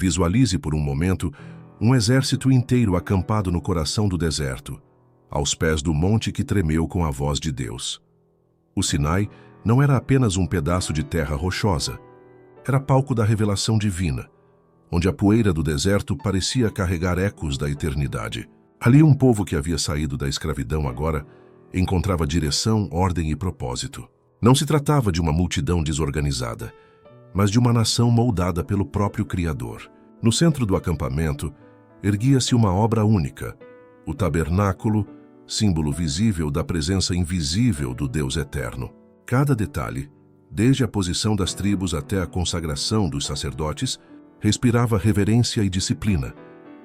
Visualize por um momento um exército inteiro acampado no coração do deserto, aos pés do monte que tremeu com a voz de Deus. O Sinai não era apenas um pedaço de terra rochosa, era palco da revelação divina, onde a poeira do deserto parecia carregar ecos da eternidade. Ali um povo que havia saído da escravidão agora encontrava direção, ordem e propósito. Não se tratava de uma multidão desorganizada, mas de uma nação moldada pelo próprio Criador. No centro do acampamento, erguia-se uma obra única, o tabernáculo, símbolo visível da presença invisível do Deus eterno. Cada detalhe, desde a posição das tribos até a consagração dos sacerdotes, respirava reverência e disciplina,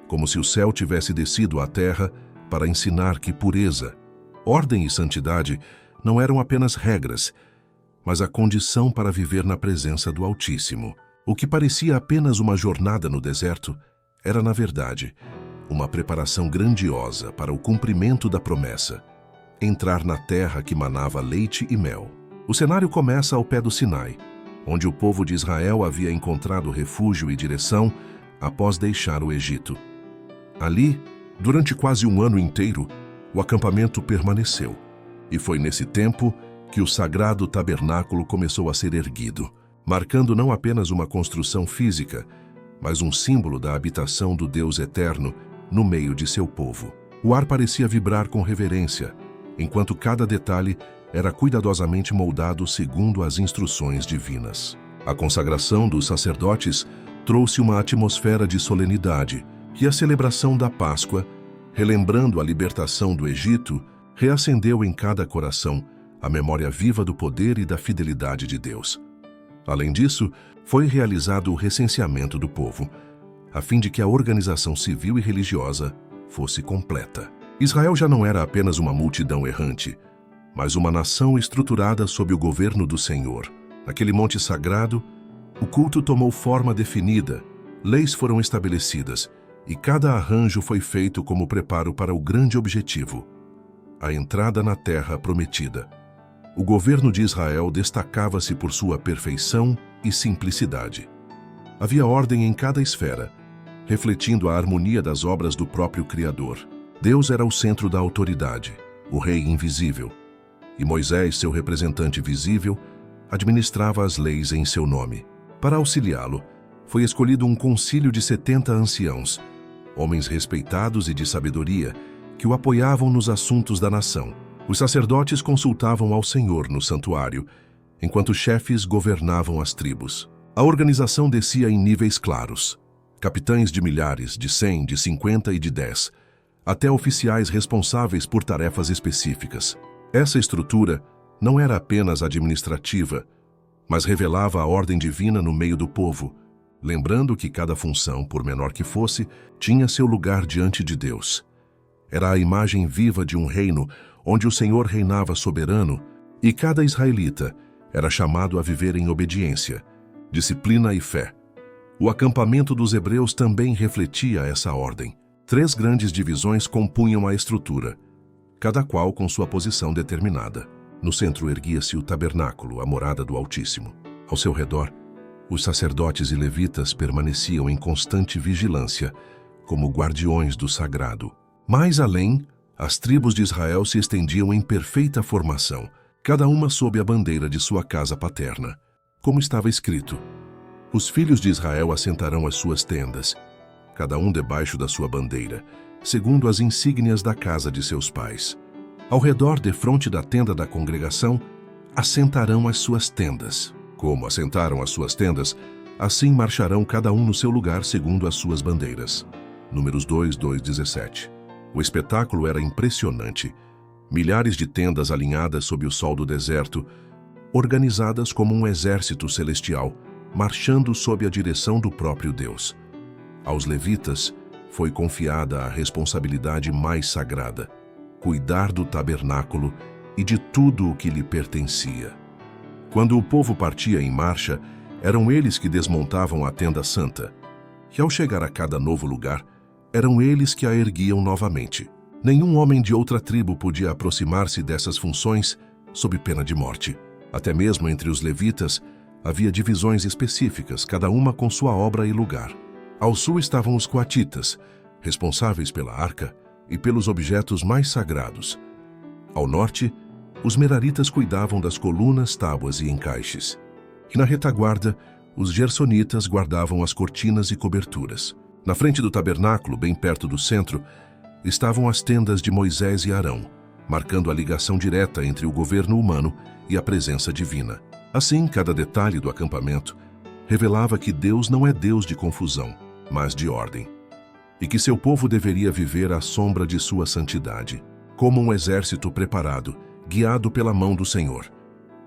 como se o céu tivesse descido à terra para ensinar que pureza, ordem e santidade não eram apenas regras, mas a condição para viver na presença do Altíssimo. O que parecia apenas uma jornada no deserto era, na verdade, uma preparação grandiosa para o cumprimento da promessa, entrar na terra que manava leite e mel. O cenário começa ao pé do Sinai, onde o povo de Israel havia encontrado refúgio e direção após deixar o Egito. Ali, durante quase um ano inteiro, o acampamento permaneceu, e foi nesse tempo que o sagrado tabernáculo começou a ser erguido, marcando não apenas uma construção física, mas um símbolo da habitação do Deus eterno no meio de seu povo. O ar parecia vibrar com reverência, enquanto cada detalhe era cuidadosamente moldado segundo as instruções divinas. A consagração dos sacerdotes trouxe uma atmosfera de solenidade, e a celebração da Páscoa, relembrando a libertação do Egito, reacendeu em cada coração a memória viva do poder e da fidelidade de Deus. Além disso, foi realizado o recenseamento do povo, a fim de que a organização civil e religiosa fosse completa. Israel já não era apenas uma multidão errante, mas uma nação estruturada sob o governo do Senhor. Naquele monte sagrado, o culto tomou forma definida, leis foram estabelecidas e cada arranjo foi feito como preparo para o grande objetivo, a entrada na terra prometida. O governo de Israel destacava-se por sua perfeição e simplicidade. Havia ordem em cada esfera, refletindo a harmonia das obras do próprio Criador. Deus era o centro da autoridade, o Rei invisível, e Moisés, seu representante visível, administrava as leis em seu nome. Para auxiliá-lo, foi escolhido um concílio de 70 anciãos, homens respeitados e de sabedoria, que o apoiavam nos assuntos da nação. Os sacerdotes consultavam ao Senhor no santuário, enquanto os chefes governavam as tribos. A organização descia em níveis claros, capitães de milhares, de 100, de 50 e de 10, até oficiais responsáveis por tarefas específicas. Essa estrutura não era apenas administrativa, mas revelava a ordem divina no meio do povo, lembrando que cada função, por menor que fosse, tinha seu lugar diante de Deus. Era a imagem viva de um reino onde o Senhor reinava soberano e cada israelita era chamado a viver em obediência, disciplina e fé. O acampamento dos hebreus também refletia essa ordem. 3 grandes divisões compunham a estrutura, cada qual com sua posição determinada. No centro erguia-se o tabernáculo, a morada do Altíssimo. Ao seu redor, os sacerdotes e levitas permaneciam em constante vigilância, como guardiões do sagrado. Mais além, as tribos de Israel se estendiam em perfeita formação, cada uma sob a bandeira de sua casa paterna. Como estava escrito: os filhos de Israel assentarão as suas tendas, cada um debaixo da sua bandeira, segundo as insígnias da casa de seus pais. Ao redor, defronte da tenda da congregação, assentarão as suas tendas. Como assentaram as suas tendas, assim marcharão cada um no seu lugar segundo as suas bandeiras. Números 2, 2, 17. O espetáculo era impressionante. Milhares de tendas alinhadas sob o sol do deserto, organizadas como um exército celestial, marchando sob a direção do próprio Deus. Aos levitas foi confiada a responsabilidade mais sagrada: cuidar do tabernáculo e de tudo o que lhe pertencia. Quando o povo partia em marcha, eram eles que desmontavam a tenda santa, e ao chegar a cada novo lugar, eram eles que a erguiam novamente. Nenhum homem de outra tribo podia aproximar-se dessas funções sob pena de morte. Até mesmo entre os levitas, havia divisões específicas, cada uma com sua obra e lugar. Ao sul estavam os coatitas, responsáveis pela arca e pelos objetos mais sagrados. Ao norte, os meraritas cuidavam das colunas, tábuas e encaixes. E na retaguarda, os gersonitas guardavam as cortinas e coberturas. Na frente do tabernáculo, bem perto do centro, estavam as tendas de Moisés e Arão, marcando a ligação direta entre o governo humano e a presença divina. Assim, cada detalhe do acampamento revelava que Deus não é Deus de confusão, mas de ordem, e que seu povo deveria viver à sombra de sua santidade, como um exército preparado, guiado pela mão do Senhor.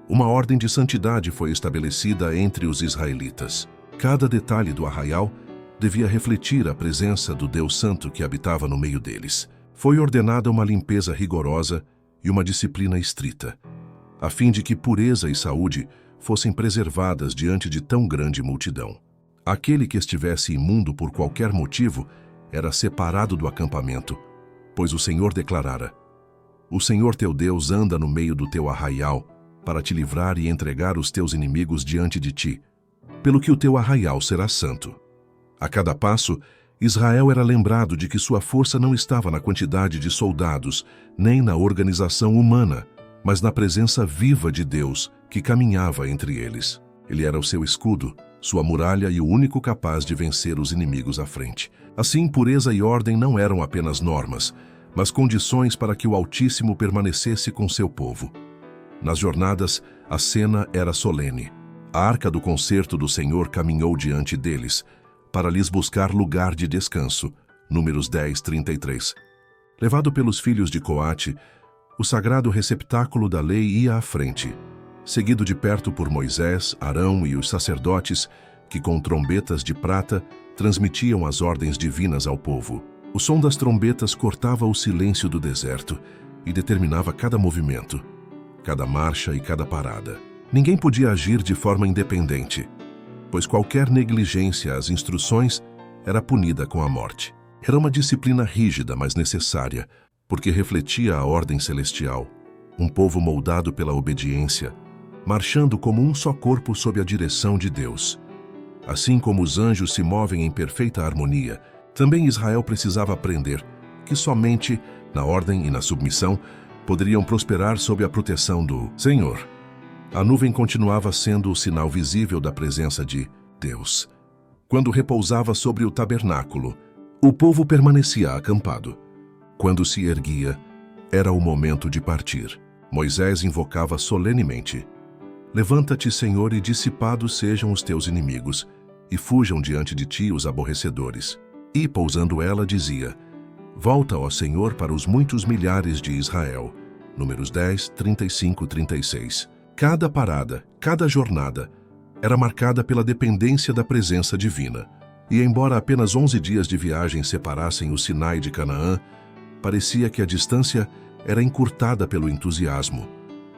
Uma ordem de santidade foi estabelecida entre os israelitas. Cada detalhe do arraial devia refletir a presença do Deus Santo que habitava no meio deles. Foi ordenada uma limpeza rigorosa e uma disciplina estrita, a fim de que pureza e saúde fossem preservadas diante de tão grande multidão. Aquele que estivesse imundo por qualquer motivo era separado do acampamento, pois o Senhor declarara: O Senhor teu Deus anda no meio do teu arraial para te livrar e entregar os teus inimigos diante de ti, pelo que o teu arraial será santo. A cada passo, Israel era lembrado de que sua força não estava na quantidade de soldados, nem na organização humana, mas na presença viva de Deus que caminhava entre eles. Ele era o seu escudo, sua muralha e o único capaz de vencer os inimigos à frente. Assim, pureza e ordem não eram apenas normas, mas condições para que o Altíssimo permanecesse com seu povo. Nas jornadas, a cena era solene. A arca do concerto do Senhor caminhou diante deles, para lhes buscar lugar de descanso. Números 10, 33. Levado pelos filhos de Coate, o sagrado receptáculo da lei ia à frente, seguido de perto por Moisés, Arão e os sacerdotes, que com trombetas de prata transmitiam as ordens divinas ao povo. O som das trombetas cortava o silêncio do deserto e determinava cada movimento, cada marcha e cada parada. Ninguém podia agir de forma independente, pois qualquer negligência às instruções era punida com a morte. Era uma disciplina rígida, mas necessária, porque refletia a ordem celestial, um povo moldado pela obediência, marchando como um só corpo sob a direção de Deus. Assim como os anjos se movem em perfeita harmonia, também Israel precisava aprender que somente na ordem e na submissão poderiam prosperar sob a proteção do Senhor. A nuvem continuava sendo o sinal visível da presença de Deus. Quando repousava sobre o tabernáculo, o povo permanecia acampado. Quando se erguia, era o momento de partir. Moisés invocava solenemente: Levanta-te, Senhor, e dissipados sejam os teus inimigos, e fujam diante de ti os aborrecedores. E, pousando ela, dizia: Volta, ó Senhor, para os muitos milhares de Israel. Números 10, 35, 36. Cada parada, cada jornada, era marcada pela dependência da presença divina. E embora apenas 11 dias de viagem separassem o Sinai de Canaã, parecia que a distância era encurtada pelo entusiasmo.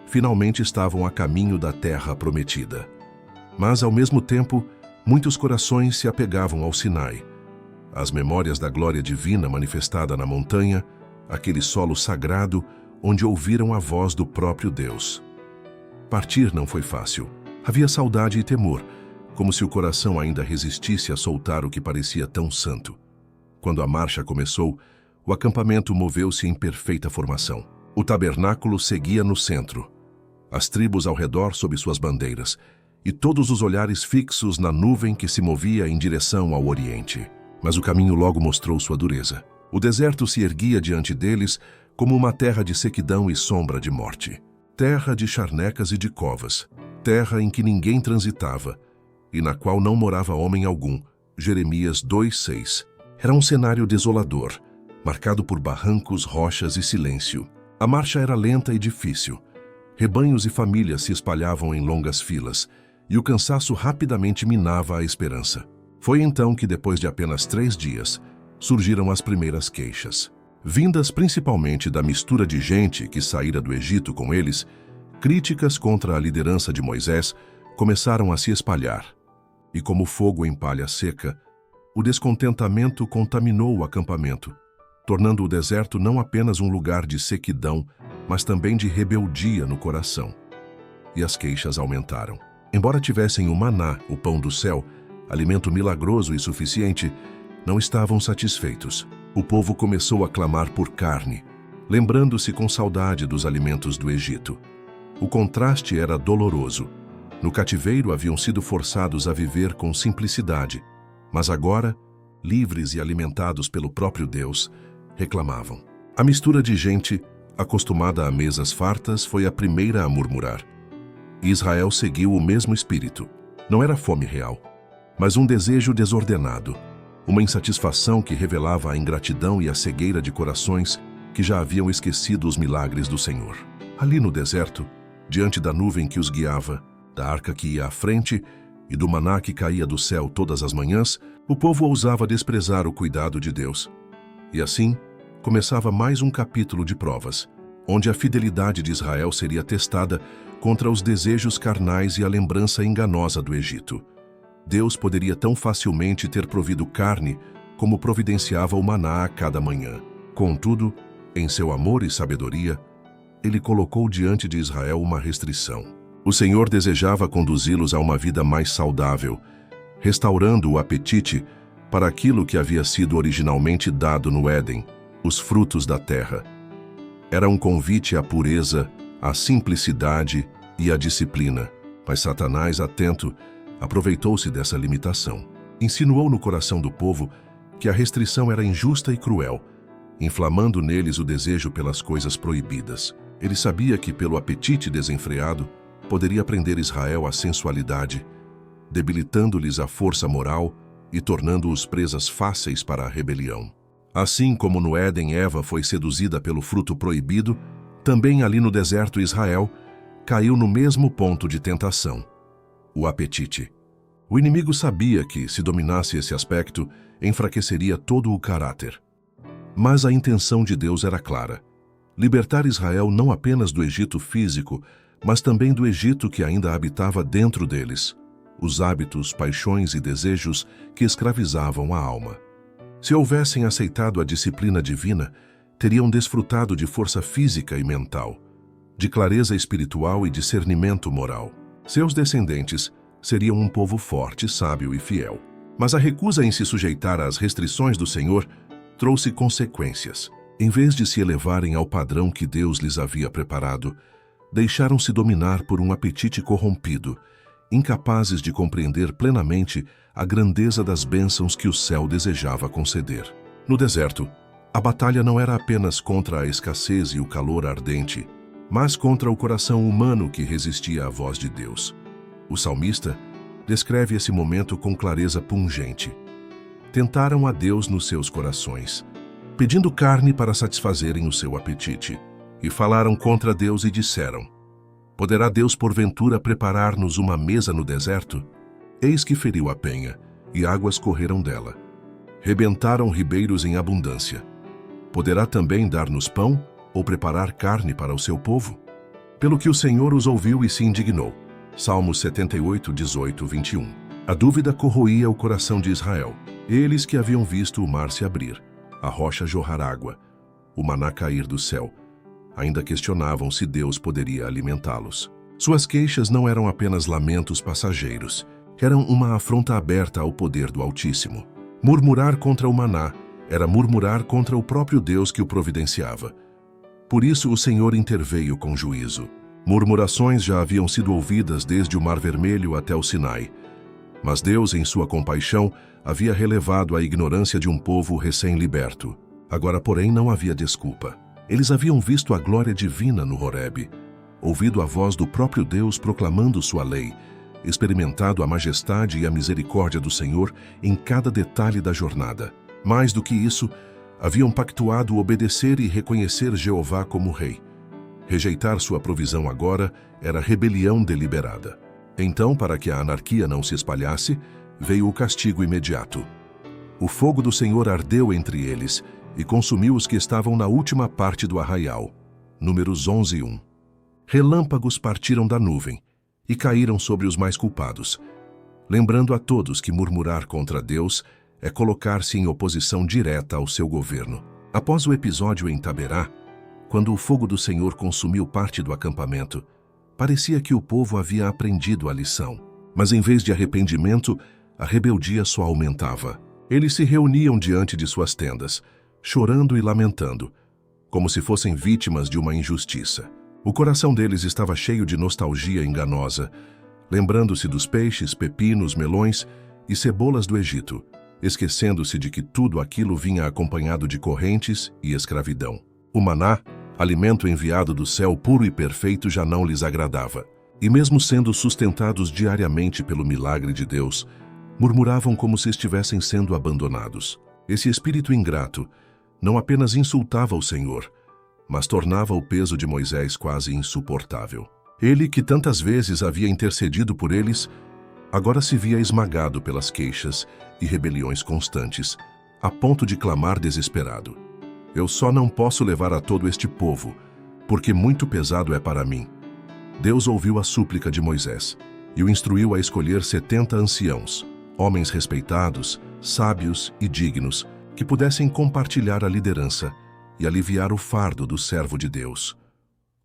Finalmente estavam a caminho da terra prometida. Mas, ao mesmo tempo, muitos corações se apegavam ao Sinai. As memórias da glória divina manifestada na montanha, aquele solo sagrado onde ouviram a voz do próprio Deus. Partir não foi fácil. Havia saudade e temor, como se o coração ainda resistisse a soltar o que parecia tão santo. Quando a marcha começou, o acampamento moveu-se em perfeita formação. O tabernáculo seguia no centro, as tribos ao redor sob suas bandeiras, e todos os olhares fixos na nuvem que se movia em direção ao oriente. Mas o caminho logo mostrou sua dureza. O deserto se erguia diante deles como uma terra de sequidão e sombra de morte. Terra de charnecas e de covas, terra em que ninguém transitava, e na qual não morava homem algum. Jeremias 2:6. Era um cenário desolador, marcado por barrancos, rochas e silêncio. A marcha era lenta e difícil. Rebanhos e famílias se espalhavam em longas filas, e o cansaço rapidamente minava a esperança. Foi então que, depois de apenas 3 dias, surgiram as primeiras queixas. Vindas principalmente da mistura de gente que saíra do Egito com eles, críticas contra a liderança de Moisés começaram a se espalhar. E como fogo em palha seca, o descontentamento contaminou o acampamento, tornando o deserto não apenas um lugar de sequidão, mas também de rebeldia no coração. E as queixas aumentaram. Embora tivessem o maná, o pão do céu, alimento milagroso e suficiente, não estavam satisfeitos. O povo começou a clamar por carne, lembrando-se com saudade dos alimentos do Egito. O contraste era doloroso. No cativeiro haviam sido forçados a viver com simplicidade, mas agora, livres e alimentados pelo próprio Deus, reclamavam. A mistura de gente, acostumada a mesas fartas, foi a primeira a murmurar. Israel seguiu o mesmo espírito. Não era fome real, mas um desejo desordenado, uma insatisfação que revelava a ingratidão e a cegueira de corações que já haviam esquecido os milagres do Senhor. Ali no deserto, diante da nuvem que os guiava, da arca que ia à frente e do maná que caía do céu todas as manhãs, o povo ousava desprezar o cuidado de Deus. E assim, começava mais um capítulo de provas, onde a fidelidade de Israel seria testada contra os desejos carnais e a lembrança enganosa do Egito. Deus poderia tão facilmente ter provido carne como providenciava o maná a cada manhã. Contudo, em seu amor e sabedoria, ele colocou diante de Israel uma restrição. O Senhor desejava conduzi-los a uma vida mais saudável, restaurando o apetite para aquilo que havia sido originalmente dado no Éden, os frutos da terra. Era um convite à pureza, à simplicidade e à disciplina. Mas Satanás, atento, aproveitou-se dessa limitação. Insinuou no coração do povo que a restrição era injusta e cruel, inflamando neles o desejo pelas coisas proibidas. Ele sabia que, pelo apetite desenfreado, poderia prender Israel à sensualidade, debilitando-lhes a força moral e tornando-os presas fáceis para a rebelião. Assim como no Éden Eva foi seduzida pelo fruto proibido, também ali no deserto Israel caiu no mesmo ponto de tentação, o apetite. O inimigo sabia que, se dominasse esse aspecto, enfraqueceria todo o caráter. Mas a intenção de Deus era clara: libertar Israel não apenas do Egito físico, mas também do Egito que ainda habitava dentro deles, os hábitos, paixões e desejos que escravizavam a alma. Se houvessem aceitado a disciplina divina, teriam desfrutado de força física e mental, de clareza espiritual e discernimento moral. Seus descendentes seriam um povo forte, sábio e fiel. Mas a recusa em se sujeitar às restrições do Senhor trouxe consequências. Em vez de se elevarem ao padrão que Deus lhes havia preparado, deixaram-se dominar por um apetite corrompido, incapazes de compreender plenamente a grandeza das bênçãos que o céu desejava conceder. No deserto, a batalha não era apenas contra a escassez e o calor ardente, mas contra o coração humano que resistia à voz de Deus. O salmista descreve esse momento com clareza pungente. Tentaram a Deus nos seus corações, pedindo carne para satisfazerem o seu apetite, e falaram contra Deus e disseram: poderá Deus porventura preparar-nos uma mesa no deserto? Eis que feriu a penha, e águas correram dela. Rebentaram ribeiros em abundância. Poderá também dar-nos pão, ou preparar carne para o seu povo? Pelo que o Senhor os ouviu e se indignou. Salmos 78, 18, 21. A dúvida corroía o coração de Israel. Eles que haviam visto o mar se abrir, a rocha jorrar água, o maná cair do céu, ainda questionavam se Deus poderia alimentá-los. Suas queixas não eram apenas lamentos passageiros, eram uma afronta aberta ao poder do Altíssimo. Murmurar contra o maná era murmurar contra o próprio Deus que o providenciava. Por isso o Senhor interveio com juízo. Murmurações já haviam sido ouvidas desde o Mar Vermelho até o Sinai. Mas Deus, em sua compaixão, havia relevado a ignorância de um povo recém-liberto. Agora, porém, não havia desculpa. Eles haviam visto a glória divina no Horebe, ouvido a voz do próprio Deus proclamando sua lei, experimentado a majestade e a misericórdia do Senhor em cada detalhe da jornada. Mais do que isso, haviam pactuado obedecer e reconhecer Jeová como rei. Rejeitar sua provisão agora era rebelião deliberada. Então, para que a anarquia não se espalhasse, veio o castigo imediato. O fogo do Senhor ardeu entre eles e consumiu os que estavam na última parte do arraial. Números 11, 1. Relâmpagos partiram da nuvem e caíram sobre os mais culpados, lembrando a todos que murmurar contra Deus é colocar-se em oposição direta ao seu governo. Após o episódio em Taberá, quando o fogo do Senhor consumiu parte do acampamento, parecia que o povo havia aprendido a lição. Mas em vez de arrependimento, a rebeldia só aumentava. Eles se reuniam diante de suas tendas, chorando e lamentando, como se fossem vítimas de uma injustiça. O coração deles estava cheio de nostalgia enganosa, lembrando-se dos peixes, pepinos, melões e cebolas do Egito, esquecendo-se de que tudo aquilo vinha acompanhado de correntes e escravidão. O maná, alimento enviado do céu puro e perfeito, já não lhes agradava. E mesmo sendo sustentados diariamente pelo milagre de Deus, murmuravam como se estivessem sendo abandonados. Esse espírito ingrato não apenas insultava o Senhor, mas tornava o peso de Moisés quase insuportável. Ele, que tantas vezes havia intercedido por eles, agora se via esmagado pelas queixas e rebeliões constantes, a ponto de clamar desesperado: "Eu só não posso levar a todo este povo, porque muito pesado é para mim." Deus ouviu a súplica de Moisés e o instruiu a escolher 70 anciãos, homens respeitados, sábios e dignos, que pudessem compartilhar a liderança e aliviar o fardo do servo de Deus.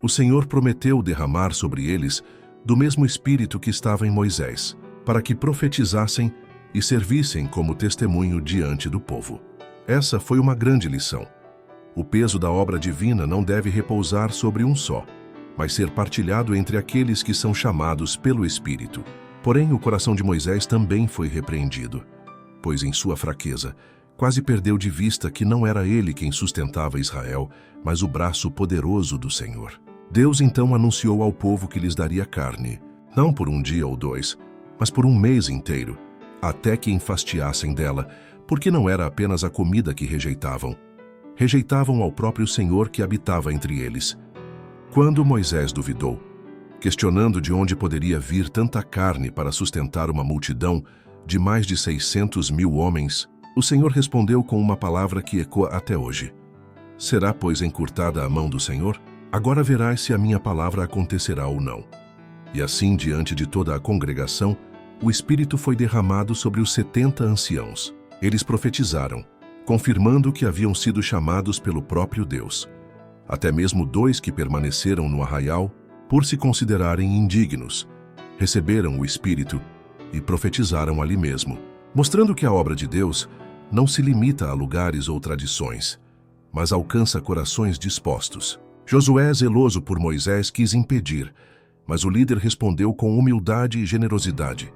O Senhor prometeu derramar sobre eles do mesmo espírito que estava em Moisés, para que profetizassem e servissem como testemunho diante do povo. Essa foi uma grande lição. O peso da obra divina não deve repousar sobre um só, mas ser partilhado entre aqueles que são chamados pelo Espírito. Porém, o coração de Moisés também foi repreendido, pois em sua fraqueza, quase perdeu de vista que não era ele quem sustentava Israel, mas o braço poderoso do Senhor. Deus então anunciou ao povo que lhes daria carne, não por um dia ou dois, mas por um mês inteiro, até que enfastiassem dela, porque não era apenas a comida que rejeitavam. Rejeitavam ao próprio Senhor que habitava entre eles. Quando Moisés duvidou, questionando de onde poderia vir tanta carne para sustentar uma multidão de mais de 600.000 homens, o Senhor respondeu com uma palavra que ecoa até hoje: "Será, pois, encurtada a mão do Senhor? Agora verás se a minha palavra acontecerá ou não." E assim, diante de toda a congregação, o Espírito foi derramado sobre os 70 anciãos. Eles profetizaram, confirmando que haviam sido chamados pelo próprio Deus. Até mesmo 2 que permaneceram no arraial, por se considerarem indignos, receberam o Espírito e profetizaram ali mesmo, mostrando que a obra de Deus não se limita a lugares ou tradições, mas alcança corações dispostos. Josué, zeloso por Moisés, quis impedir, mas o líder respondeu com humildade e generosidade: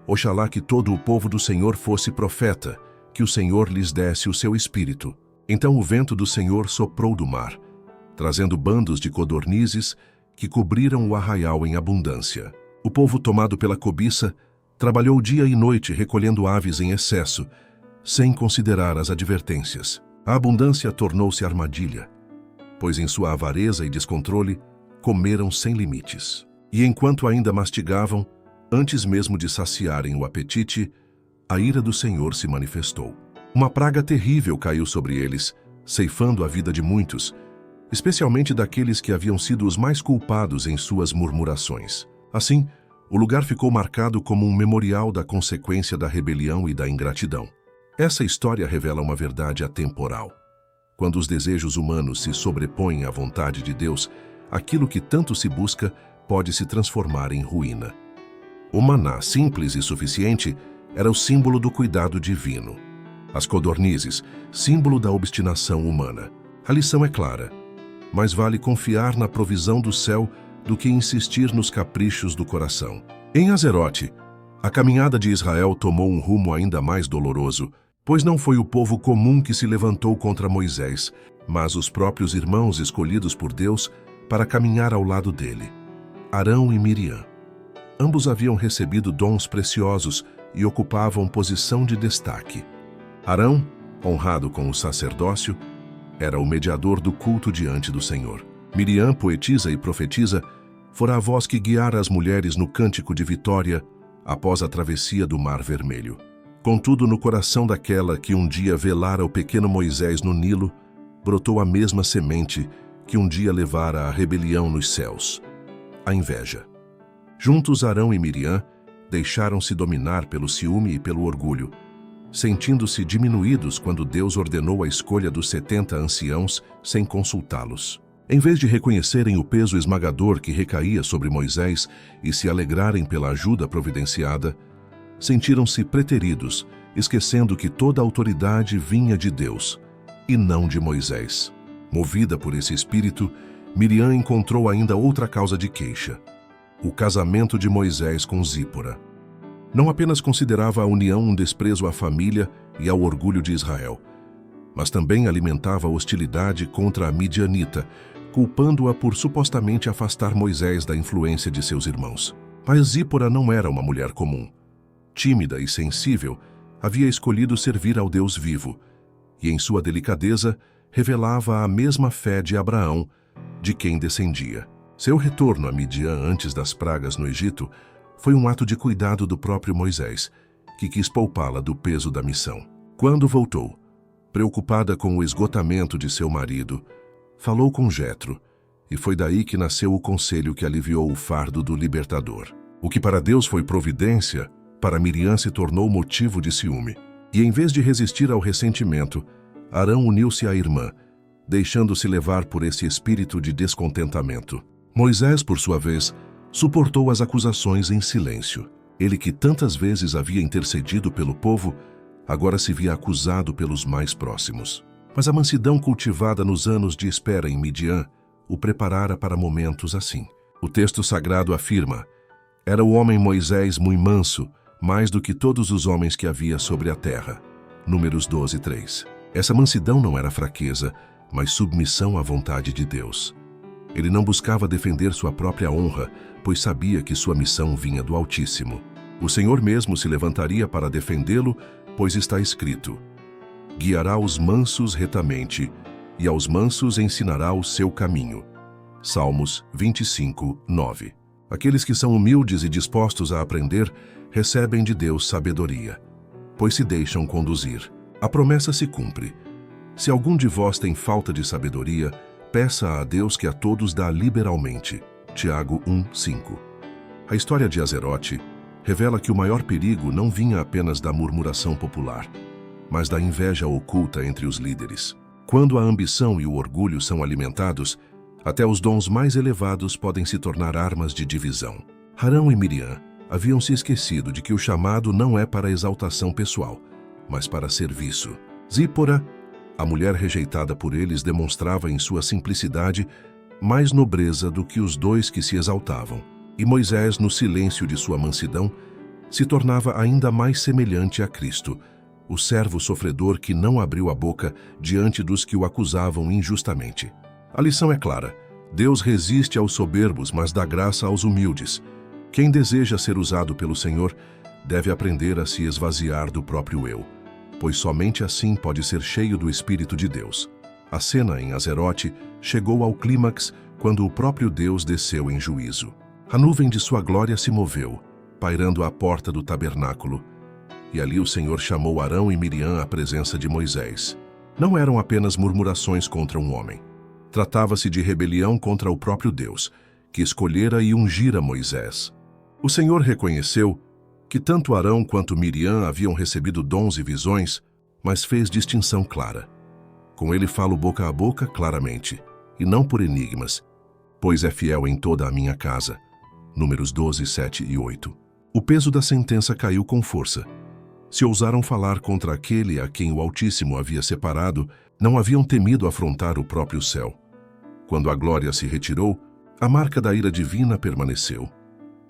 "Oxalá que todo o povo do Senhor fosse profeta, que o Senhor lhes desse o seu espírito." Então o vento do Senhor soprou do mar, trazendo bandos de codornizes que cobriram o arraial em abundância. O povo, tomado pela cobiça, trabalhou dia e noite recolhendo aves em excesso, sem considerar as advertências. A abundância tornou-se armadilha, pois em sua avareza e descontrole comeram sem limites. E enquanto ainda mastigavam, antes mesmo de saciarem o apetite, a ira do Senhor se manifestou. Uma praga terrível caiu sobre eles, ceifando a vida de muitos, especialmente daqueles que haviam sido os mais culpados em suas murmurações. Assim, o lugar ficou marcado como um memorial da consequência da rebelião e da ingratidão. Essa história revela uma verdade atemporal. Quando os desejos humanos se sobrepõem à vontade de Deus, aquilo que tanto se busca pode se transformar em ruína. O maná, simples e suficiente, era o símbolo do cuidado divino. As codornizes, símbolo da obstinação humana. A lição é clara: mais vale confiar na provisão do céu do que insistir nos caprichos do coração. Em Azerote, a caminhada de Israel tomou um rumo ainda mais doloroso, pois não foi o povo comum que se levantou contra Moisés, mas os próprios irmãos escolhidos por Deus para caminhar ao lado dele, Arão e Miriam. Ambos haviam recebido dons preciosos e ocupavam posição de destaque. Arão, honrado com o sacerdócio, era o mediador do culto diante do Senhor. Miriam, poetisa e profetisa, fora a voz que guiara as mulheres no cântico de vitória após a travessia do Mar Vermelho. Contudo, no coração daquela que um dia velara o pequeno Moisés no Nilo, brotou a mesma semente que um dia levara a rebelião nos céus: a inveja. Juntos, Arão e Miriam deixaram-se dominar pelo ciúme e pelo orgulho, sentindo-se diminuídos quando Deus ordenou a escolha dos 70 anciãos sem consultá-los. Em vez de reconhecerem o peso esmagador que recaía sobre Moisés e se alegrarem pela ajuda providenciada, sentiram-se preteridos, esquecendo que toda a autoridade vinha de Deus, e não de Moisés. Movida por esse espírito, Miriam encontrou ainda outra causa de queixa: o casamento de Moisés com Zípora. Não apenas considerava a união um desprezo à família e ao orgulho de Israel, mas também alimentava hostilidade contra a midianita, culpando-a por supostamente afastar Moisés da influência de seus irmãos. Mas Zípora não era uma mulher comum. Tímida e sensível, havia escolhido servir ao Deus vivo, e em sua delicadeza revelava a mesma fé de Abraão, de quem descendia. Seu retorno a Midian antes das pragas no Egito foi um ato de cuidado do próprio Moisés, que quis poupá-la do peso da missão. Quando voltou, preocupada com o esgotamento de seu marido, falou com Jetro, e foi daí que nasceu o conselho que aliviou o fardo do libertador. O que para Deus foi providência, para Miriam se tornou motivo de ciúme. E em vez de resistir ao ressentimento, Arão uniu-se à irmã, deixando-se levar por esse espírito de descontentamento. Moisés, por sua vez, suportou as acusações em silêncio. Ele que tantas vezes havia intercedido pelo povo, agora se via acusado pelos mais próximos. Mas a mansidão cultivada nos anos de espera em Midian o preparara para momentos assim. O texto sagrado afirma: era o homem Moisés muito manso, mais do que todos os homens que havia sobre a terra. Números 12:3. Essa mansidão não era fraqueza, mas submissão à vontade de Deus. Ele não buscava defender sua própria honra, pois sabia que sua missão vinha do Altíssimo. O Senhor mesmo se levantaria para defendê-lo, pois está escrito: guiará os mansos retamente, e aos mansos ensinará o seu caminho. Salmos 25:9. Aqueles que são humildes e dispostos a aprender, recebem de Deus sabedoria, pois se deixam conduzir. A promessa se cumpre. Se algum de vós tem falta de sabedoria, peça a Deus que a todos dá liberalmente. Tiago 1:5. A história de Azerote revela que o maior perigo não vinha apenas da murmuração popular, mas da inveja oculta entre os líderes. Quando a ambição e o orgulho são alimentados, até os dons mais elevados podem se tornar armas de divisão. Arão e Miriam haviam se esquecido de que o chamado não é para exaltação pessoal, mas para serviço. Zípora, a mulher rejeitada por eles, demonstrava em sua simplicidade mais nobreza do que os dois que se exaltavam. E Moisés, no silêncio de sua mansidão, se tornava ainda mais semelhante a Cristo, o servo sofredor que não abriu a boca diante dos que o acusavam injustamente. A lição é clara: Deus resiste aos soberbos, mas dá graça aos humildes. Quem deseja ser usado pelo Senhor deve aprender a se esvaziar do próprio eu, pois somente assim pode ser cheio do Espírito de Deus. A cena em Azerote chegou ao clímax quando o próprio Deus desceu em juízo. A nuvem de sua glória se moveu, pairando à porta do tabernáculo, e ali o Senhor chamou Arão e Miriam à presença de Moisés. Não eram apenas murmurações contra um homem. Tratava-se de rebelião contra o próprio Deus, que escolhera e ungira Moisés. O Senhor reconheceu que tanto Arão quanto Miriam haviam recebido dons e visões, mas fez distinção clara. Com ele falo boca a boca claramente, e não por enigmas, pois é fiel em toda a minha casa. Números 12, 7 e 8. O peso da sentença caiu com força. Se ousaram falar contra aquele a quem o Altíssimo havia separado, não haviam temido afrontar o próprio céu. Quando a glória se retirou, a marca da ira divina permaneceu.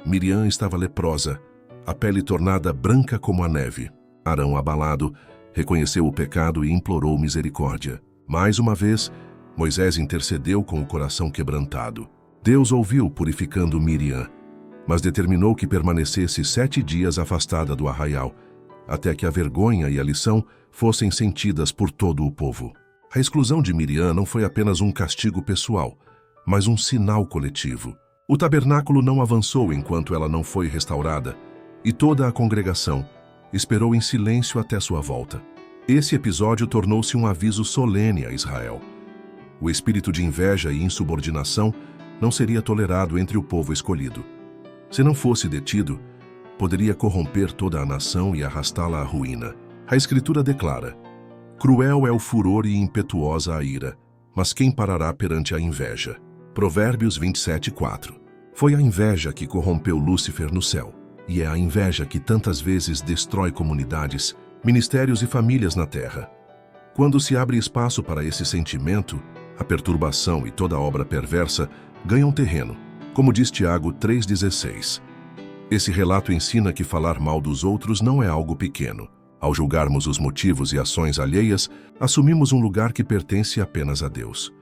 Miriam estava leprosa, a pele tornada branca como a neve. Arão, abalado, reconheceu o pecado e implorou misericórdia. Mais uma vez, Moisés intercedeu com o coração quebrantado. Deus ouviu, purificando Miriam, mas determinou que permanecesse 7 dias afastada do arraial, até que a vergonha e a lição fossem sentidas por todo o povo. A exclusão de Miriam não foi apenas um castigo pessoal, mas um sinal coletivo. O tabernáculo não avançou enquanto ela não foi restaurada, e toda a congregação esperou em silêncio até sua volta. Esse episódio tornou-se um aviso solene a Israel. O espírito de inveja e insubordinação não seria tolerado entre o povo escolhido. Se não fosse detido, poderia corromper toda a nação e arrastá-la à ruína. A Escritura declara: cruel é o furor e impetuosa a ira, mas quem parará perante a inveja? Provérbios 27:4. Foi a inveja que corrompeu Lúcifer no céu. e é a inveja que tantas vezes destrói comunidades, ministérios e famílias na terra. Quando se abre espaço para esse sentimento, a perturbação e toda obra perversa ganham terreno, como diz Tiago 3,16. Esse relato ensina que falar mal dos outros não é algo pequeno. Ao julgarmos os motivos e ações alheias, assumimos um lugar que pertence apenas a Deus.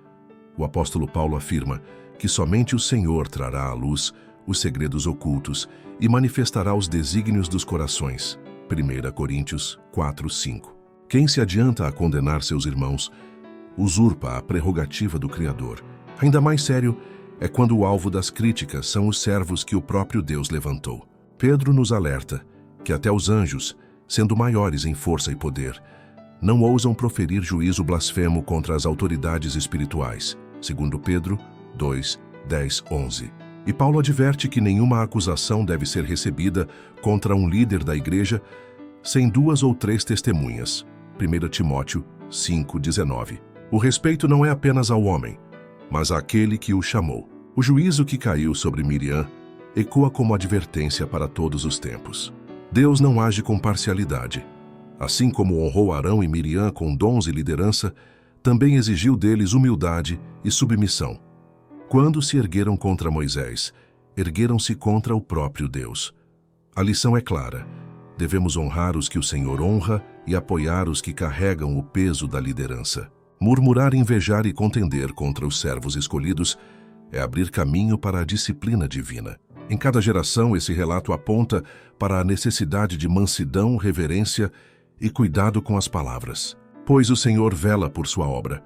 O apóstolo Paulo afirma que somente o Senhor trará à luz os segredos ocultos e manifestará os desígnios dos corações. 1 Coríntios 4:5. Quem se adianta a condenar seus irmãos usurpa a prerrogativa do Criador. Ainda mais sério é quando o alvo das críticas são os servos que o próprio Deus levantou. Pedro nos alerta que até os anjos, sendo maiores em força e poder, não ousam proferir juízo blasfemo contra as autoridades espirituais. 2 Pedro 2:10-11. E Paulo adverte que nenhuma acusação deve ser recebida contra um líder da igreja sem 2 ou 3 testemunhas. 1 Timóteo 5:19. O respeito não é apenas ao homem, mas àquele que o chamou. O juízo que caiu sobre Miriam ecoa como advertência para todos os tempos. Deus não age com parcialidade. Assim como honrou Arão e Miriam com dons e liderança, também exigiu deles humildade e submissão. Quando se ergueram contra Moisés, ergueram-se contra o próprio Deus. A lição é clara. Devemos honrar os que o Senhor honra e apoiar os que carregam o peso da liderança. Murmurar, invejar e contender contra os servos escolhidos é abrir caminho para a disciplina divina. Em cada geração, esse relato aponta para a necessidade de mansidão, reverência e cuidado com as palavras. Pois o Senhor vela por sua obra,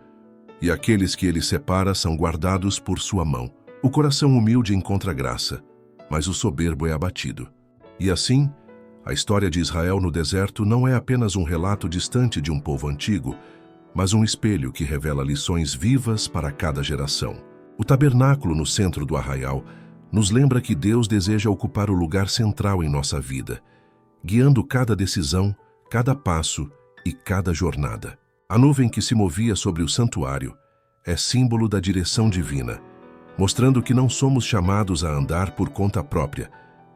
e aqueles que ele separa são guardados por sua mão. O coração humilde encontra graça, mas o soberbo é abatido. E assim, a história de Israel no deserto não é apenas um relato distante de um povo antigo, mas um espelho que revela lições vivas para cada geração. O tabernáculo no centro do arraial nos lembra que Deus deseja ocupar o lugar central em nossa vida, guiando cada decisão, cada passo e cada jornada. A nuvem que se movia sobre o santuário é símbolo da direção divina, mostrando que não somos chamados a andar por conta própria,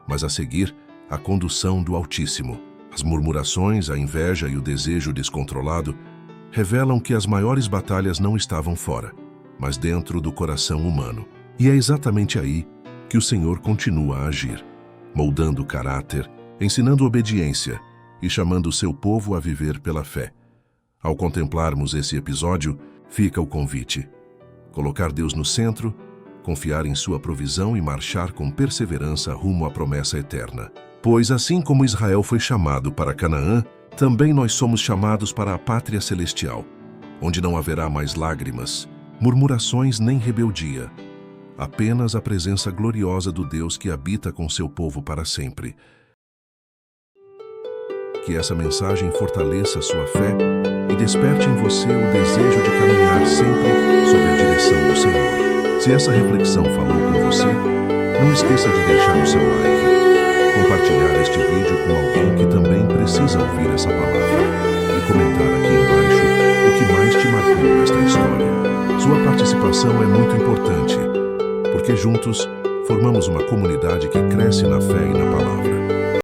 mas a seguir a condução do Altíssimo. As murmurações, a inveja e o desejo descontrolado revelam que as maiores batalhas não estavam fora, mas dentro do coração humano. E é exatamente aí que o Senhor continua a agir, moldando o caráter, ensinando obediência e chamando o seu povo a viver pela fé. Ao contemplarmos esse episódio, fica o convite: colocar Deus no centro, confiar em sua provisão e marchar com perseverança rumo à promessa eterna. Pois assim como Israel foi chamado para Canaã, também nós somos chamados para a pátria celestial, onde não haverá mais lágrimas, murmurações nem rebeldia, apenas a presença gloriosa do Deus que habita com seu povo para sempre. Que essa mensagem fortaleça sua fé e desperte em você o desejo de caminhar sempre sob a direção do Senhor. Se essa reflexão falou com você, não esqueça de deixar o seu like, compartilhar este vídeo com alguém que também precisa ouvir essa palavra e comentar aqui embaixo o que mais te marcou nesta história. Sua participação é muito importante, porque juntos formamos uma comunidade que cresce na fé e na palavra.